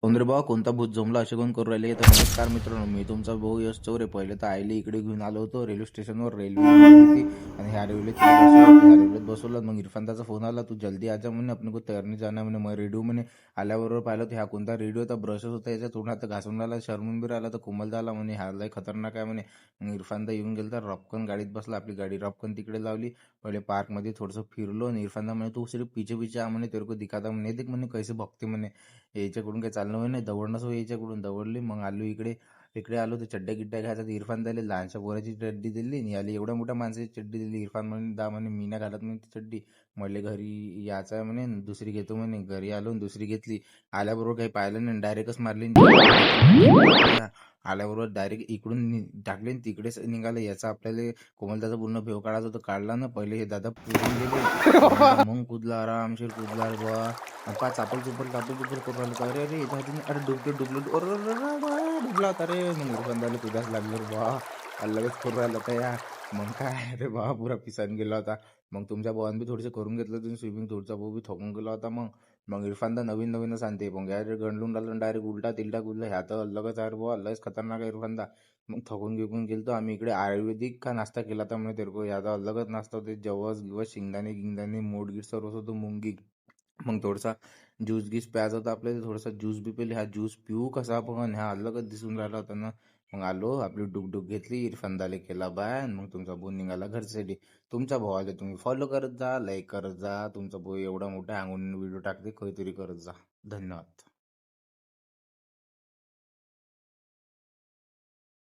रे बा कोणता भूत जमला असे कोण करू राहिले. तर नमस्कार मित्रांनो, मी तुमचा भाऊ यश चौरे. पहिले तर आईला इकडे घेऊन आलो होतो रेल्वे स्टेशनवर. रेल्वे होती आणि ह्या रेल्वेत ह्या रेल्वेत बसवलं. मग इरफानचा फोन आला, तू जल्दी आजा म्हणे, आपण को तैरने जाना म्हणे. मग रेडिओ म्हणे. आल्याबरोबर पाहिलं तर ह्या कोणता रेडिओ होता, ब्रशच होता याच्या तोंडात घासून राहिला. शर्मून बी राहिला. तर कोमल झाला म्हणे, हा लय खतरनाक आहे म्हणे. मग इरफानदा येऊन गेला तर रपकन गाडीत बसला. आपली गाडी रपकन तिकडे लावली. पहिले पार्कमध्ये थोडंसं फिरलो आणि इरफानदा म्हणे, तू सिर्फ पीछे पीछे आ म्हणे, तेरे को दिखाता म्हणे. देख म्हणे कैसे भक्ती म्हणे. याच्याकडून काही चालणं होय नाही, दवडणंच होय याच्याकडून. दवडली. मग आलो इकडे. इकडे आलो तर चड्ड्या गिड्ड्या घ्यायचा. इरफान द्यायला लहानशा पोराची चड्डी दिली आणि याला एवढ्या मोठ्या माणसाची चड्डी दिली. इरफान म्हणे, दा म्हणे, मी नाही घालत म्हणे ती चड्डी. मले घरी यायचं आहे म्हणे, दुसरी घेतो म्हणे. घरी आलो आणि दुसरी घेतली. आल्याबरोबर काही पाहिलं नाही, डायरेक्टच मारली. आल्याबरोबर डायरेक्ट इकडून टाकले आणि तिकडेच निघाले. याचा आपल्याला कोमलदाचा पूर्ण भेव काढायचा होता. काढला ना. पहिले हे दादा पुरून गेले. मग कुदला, आरामशीर कुदला रे बा. पाच चापल चुपल करून राहिलं. तर अरे अरे याच्या हाती अरे डुबलो डुबलो अरे अरे अरे अरे, डुबला होता रे. मग इरफान द्यायला कुदाच लागलो रे बा. अलगच करून राहिला होता या. मग काय रे बा, पुरा पिसान गेला होता. मग तुमच्या भावान बी थोडीसं करून घेतलं होतं स्विमिंग. तुमचा भाऊ बी थकून गेला होता. मग इरफानदा नवीन नवीनच आणते. मग डायरेक्ट गंडलून राहिलं, डायरेक्ट उलटा तिलटा कुदला. ह्या तर अलगच आहे रे बुवा, लयच खतरनाक आहे इरफानदा. मग थकून गिकून गेलतो आम्ही. इकडे आयुर्वेदिक का नाश्ता केला तर म्हणे तेरे को. याचा अलगच नाश्ता होते. जवस गिवस, शेंगदाणे गिंगदाणे, मोडगीट सर्वच होतं, मुंगी. मग थोडासा ज्यूस गीस प्यायचा होता आपल्याला. थोडासा ज्यूस बी पेले. हा ज्यूस पिऊ कसा पण, ह्या अलगच दिसून राहिला होता ना. मग आलो, आपली डुकडुक घेतली, इरफानदाले केला बाय. मग तुमचा भाऊ निघाला घरच्यासाठी. तुमच्या भावाला तुम्ही फॉलो करत जा, लाईक करत जा. तुमचा भाऊ एवढा मोठा अंगून व्हिडिओ टाकते, काहीतरी करत जा. धन्यवाद.